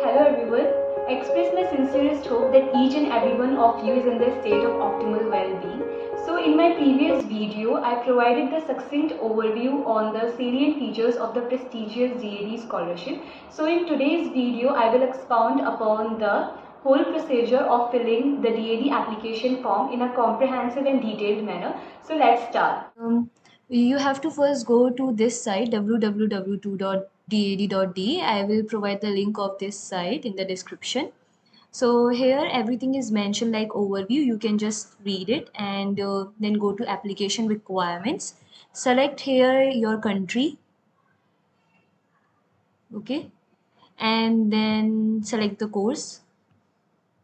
Hello everyone. Express my sincerest hope that each and every one of you is in the state of optimal well-being. So in my previous video, I provided the succinct overview on the salient features of the prestigious DAAD scholarship. So in today's video, I will expound upon the whole procedure of filling the DAAD application form in a comprehensive and detailed manner. So let's start. You have to first go to this site www.daad.de. I will provide the link of this site in the description. So here everything is mentioned like overview. You can just read it and then go to application requirements. Select here your country, okay, and then select the course.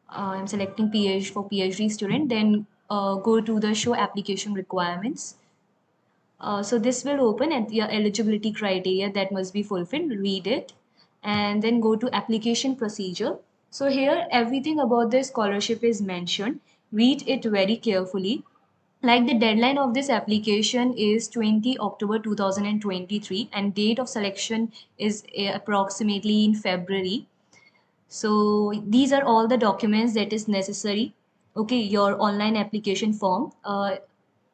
I'm selecting PhD for PhD student. Then go to the show application requirements. So this will open at your eligibility criteria that must be fulfilled. Read it and then go to application procedure. So here everything about the scholarship is mentioned. Read it very carefully. Like the deadline of this application is 20 October 2023 and date of selection is approximately in February. So these are all the documents that is necessary. Okay, your online application form,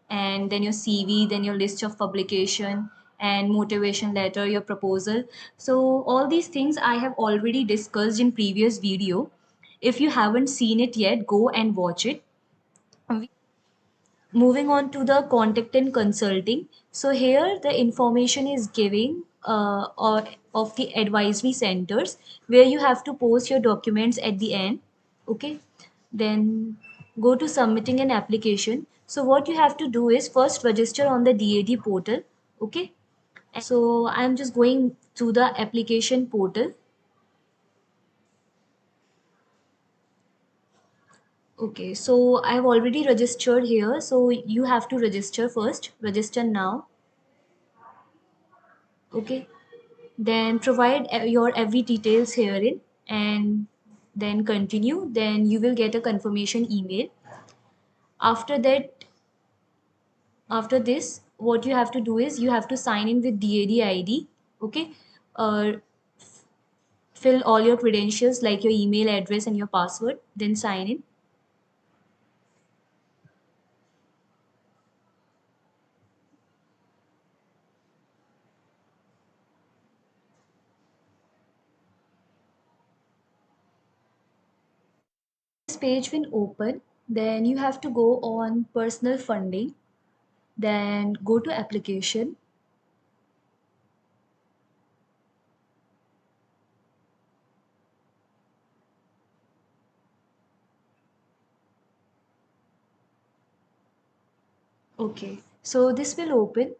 and then your CV, then your list of publication and motivation letter, your proposal. So all these things I have already discussed in previous video. If you haven't seen it yet, go and watch it. Moving on to the contact and consulting. So here the information is giving of the advisory centers where you have to post your documents at the end. Okay, then go to submitting an application. So what you have to do is first register on the DAD portal. Okay, so I'm just going to the application portal. Okay, so I've already registered here, so you have to register first. Register now. Okay, then provide your every details herein and then continue. Then you will get a confirmation email. After that, after this, what you have to do is you have to sign in with DAD ID. Okay, uh, fill all your credentials like your email address and your password, then sign in. This page will open. Then you have to go on personal funding, then go to application. Okay, so this will open.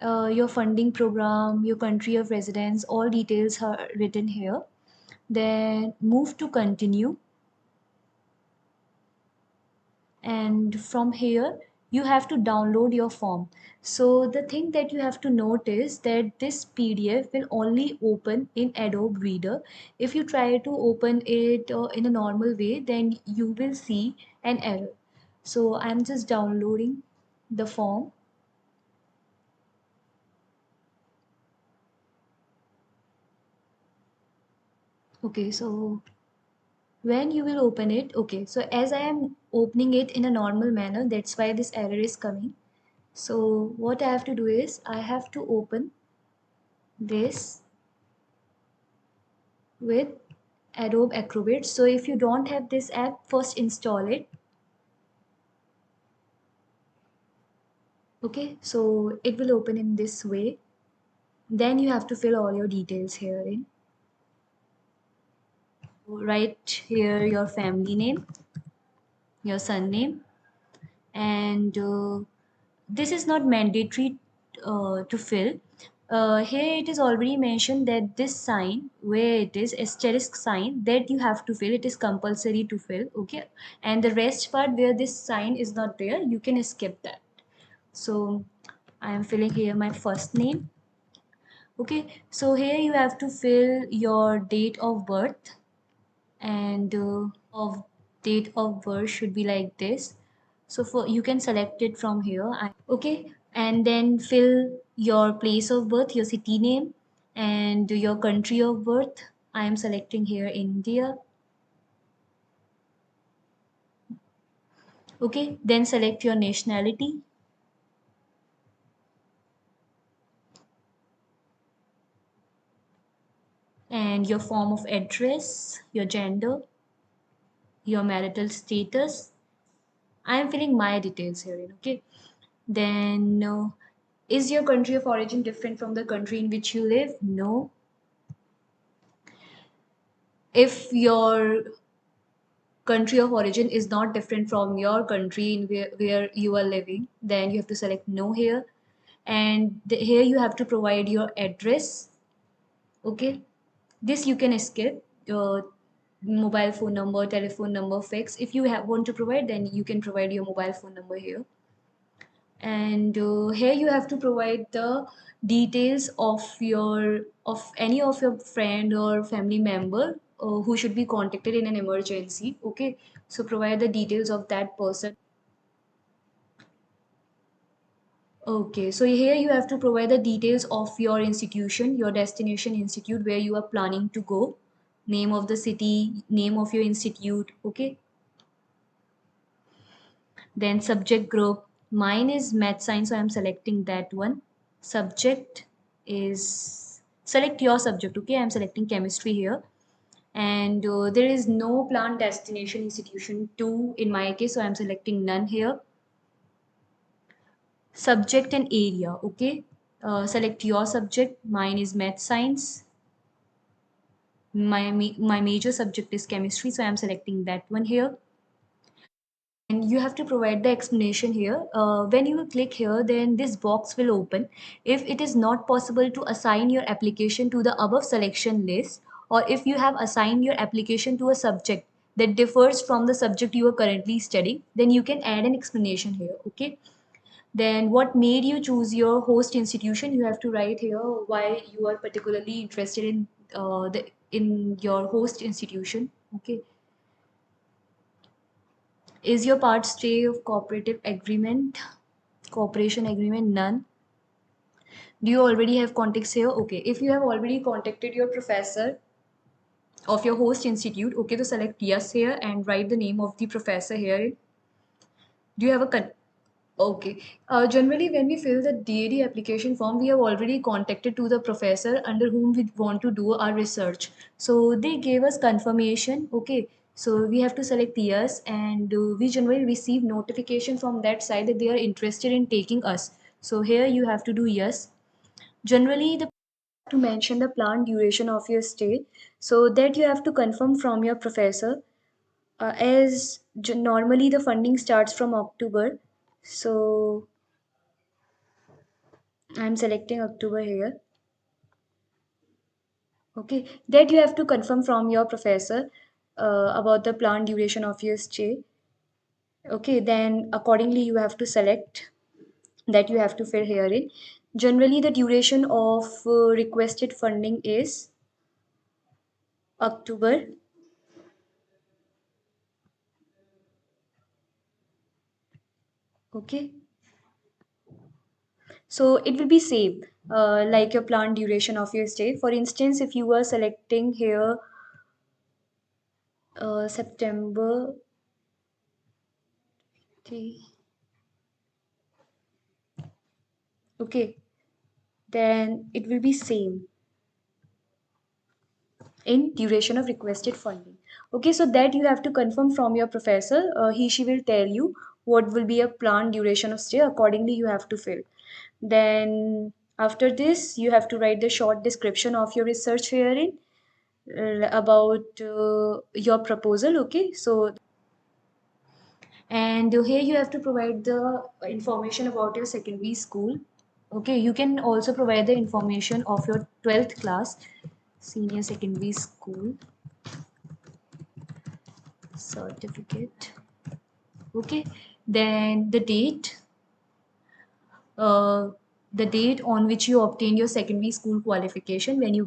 Your funding program, your country of residence, all details are written here. Then move to continue. And from here, you have to download your form. So the thing that you have to note is that this PDF will only open in Adobe Reader. If you try to open it in a normal way, then you will see an error. So I'm just downloading the form. Okay, so when you will open it, okay, so as I am opening it in a normal manner, that's why this error is coming. So what I have to do is I have to open this with Adobe Acrobat. So if you don't have this app, first install it. Okay, so it will open in this way. Then you have to fill all your details here in. Write here your family name, your surname, and this is not mandatory to fill. Here it is already mentioned that this sign where it is asterisk sign that you have to fill, it is compulsory to fill. Okay, and the rest part where this sign is not there, you can skip that. So I am filling here my first name. Okay, so here you have to fill your date of birth, and of date of birth should be like this. So for you can select it from here. Okay, and then fill your place of birth, your city name, and your country of birth. I am selecting here India. Okay, then select your nationality and your form of address, your gender, your marital status. I am filling my details here, okay? Then, is your country of origin different from the country in which you live? No. If your country of origin is not different from your country in where you are living, then you have to select no here. And here you have to provide your address, okay? This you can skip. Mobile phone number, telephone number, fix. If you want to provide, then you can provide your mobile phone number here. And here you have to provide the details of any of your friend or family member who should be contacted in an emergency. Okay, so provide the details of that person. Okay, so here you have to provide the details of your institution, your destination institute where you are planning to go, name of the city, name of your institute. Okay, then subject group. Mine is math science, so I'm selecting that one. Subject is, select your subject. Okay, I'm selecting chemistry here. And there is no planned destination institution 2 in my case, so I'm selecting none here. Subject and area. Okay, select your subject. Mine is math science. My major subject is chemistry, so I'm selecting that one here. And you have to provide the explanation here. When you click here, then this box will open. If it is not possible to assign your application to the above selection list, or if you have assigned your application to a subject that differs from the subject you are currently studying, then you can add an explanation here. Okay, then what made you choose your host institution? You have to write here why you are particularly interested in your host institution. Okay, is your part stay of cooperative agreement, cooperation agreement? None. Do you already have contacts here? Okay, if you have already contacted your professor of your host institute, okay, to select yes here and write the name of the professor here. Do you have a okay. Generally, when we fill the DAD application form, we have already contacted to the professor under whom we want to do our research. So they gave us confirmation. Okay. So we have to select yes, and we generally receive notification from that side that they are interested in taking us. So here you have to do yes. Generally, the to mention the planned duration of your stay, so that you have to confirm from your professor, as normally the funding starts from October. So I'm selecting October here. Okay, that you have to confirm from your professor about the planned duration of your stay. Okay, then accordingly you have to select that you have to fill here in. Generally, the duration of requested funding is October. Okay, so it will be same like your planned duration of your stay. For instance, if you were selecting here September 3, okay, then it will be same in duration of requested funding. Okay, so that you have to confirm from your professor. She will tell you what will be a planned duration of stay. Accordingly, you have to fill. Then after this, you have to write the short description of your research herein about your proposal. Okay, so and here you have to provide the information about your secondary school. Okay, you can also provide the information of your 12th class senior secondary school certificate. Okay, then uh, the date on which you obtain your secondary school qualification when you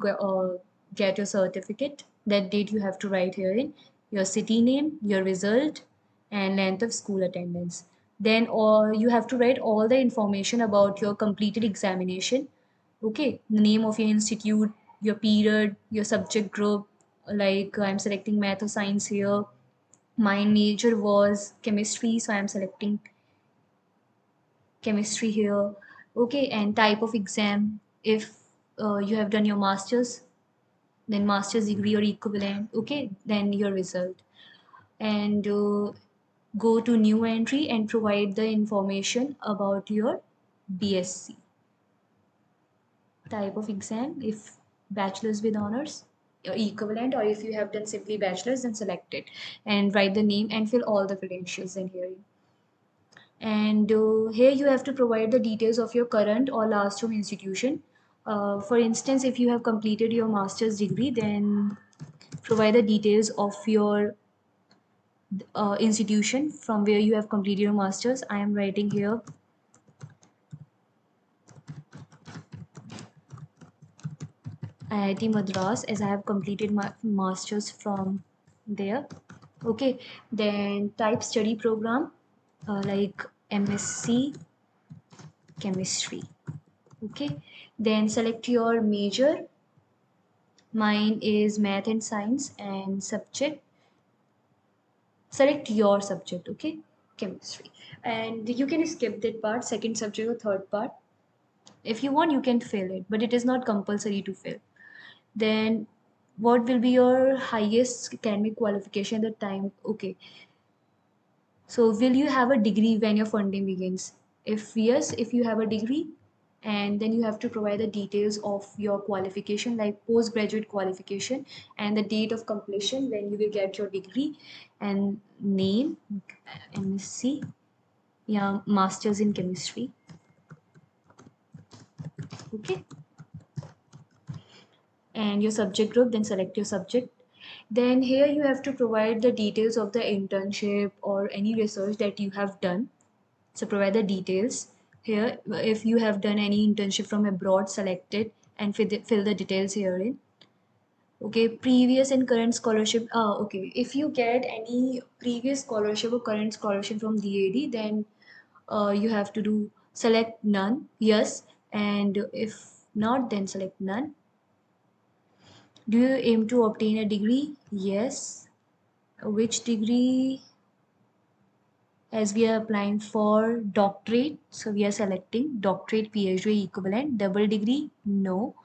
get your certificate. That date you have to write here in your city name, your result, and length of school attendance. Then you have to write all the information about your completed examination. Okay, the name of your institute, your period, your subject group, Like I'm selecting math or science here. My major was chemistry, so I'm selecting chemistry here. Okay, and type of exam. If you have done your master's, then master's degree or equivalent. Okay, then your result. And go to new entry and provide the information about your BSc type of exam. If bachelor's with honors, equivalent, or if you have done simply bachelor's, then select it and write the name and fill all the credentials in here. And here you have to provide the details of your current or last home institution. For instance, if you have completed your master's degree, then provide the details of your institution from where you have completed your master's. I am writing here IIT Madras, as I have completed my master's from there. Okay, then type study program, like MSc chemistry. Okay, then select your major. Mine is math and science, and subject. Select your subject. Okay, chemistry, and you can skip that part, second subject or third part. If you want, you can fill it, but it is not compulsory to fill. Then what will be your highest academic qualification at the time? Okay, so will you have a degree when your funding begins? If yes, if you have a degree, and then you have to provide the details of your qualification, like postgraduate qualification and the date of completion when you will get your degree, and name, MSc, yeah, masters in chemistry. Okay, and your subject group, then select your subject. Then here you have to provide the details of the internship or any research that you have done. So provide the details here. If you have done any internship from abroad, select it and fill the details herein. Okay, previous and current scholarship. Okay, if you get any previous scholarship or current scholarship from DAD, then you have to do select none, yes, and if not, then select none. Do you aim to obtain a degree? Yes. Which degree? As we are applying for doctorate, so we are selecting doctorate, PhD equivalent. Double degree? No.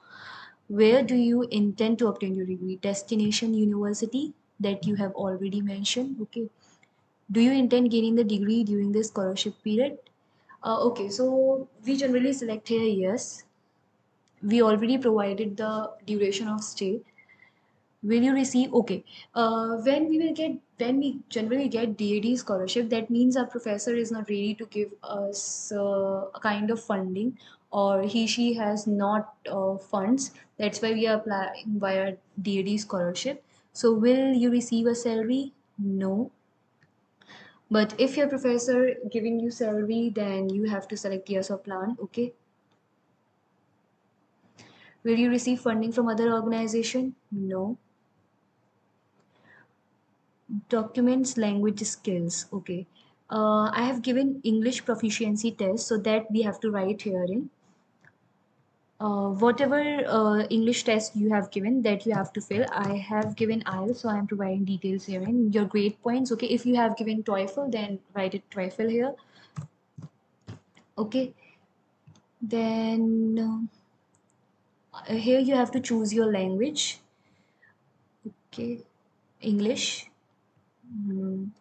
Where do you intend to obtain your degree? Destination university, that you have already mentioned. Okay. Do you intend gaining the degree during the scholarship period? Okay, so we generally select here yes. We already provided the duration of stay. Will you receive? Okay. When we generally get DAD scholarship, that means our professor is not ready to give us a kind of funding, or she has not funds. That's why we are applying via DAD scholarship. So will you receive a salary? No. But if your professor giving you salary, then you have to select yes or plan. Okay. Will you receive funding from other organization? No. Documents, language skills. Okay. I have given English proficiency test, so that we have to write here in. Whatever English test you have given, that you have to fill. I have given IELTS, so I am providing details here in your grade points. Okay. If you have given TOEFL, then write it TOEFL here. Okay. Then here you have to choose your language. Okay. English.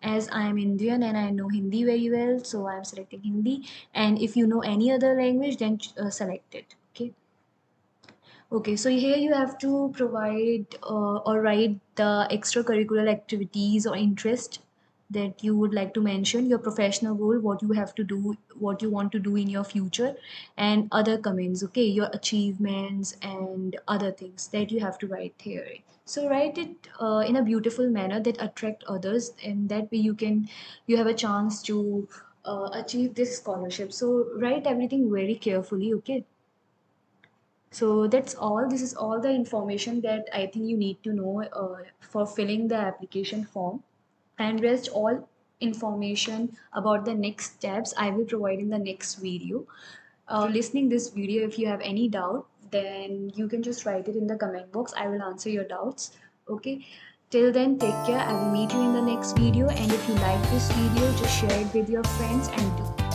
As I'm Indian and I know Hindi very well, so I'm selecting Hindi. And if you know any other language, then select it. Okay. Okay, so here you have to provide or write the extracurricular activities or interest that you would like to mention, your professional goal, what you have to do, what you want to do in your future, and other comments, okay, your achievements and other things that you have to write here. So write it in a beautiful manner that attract others, and that way you have a chance to achieve this scholarship. So write everything very carefully, okay. So that's all. This is all the information that I think you need to know for filling the application form. And rest all information about the next steps I will provide in the next video. Listening this video, if you have any doubt, then you can just write it in the comment box. I will answer your doubts. Okay, till then, take care. I will meet you in the next video, and if you like this video, just share it with your friends and do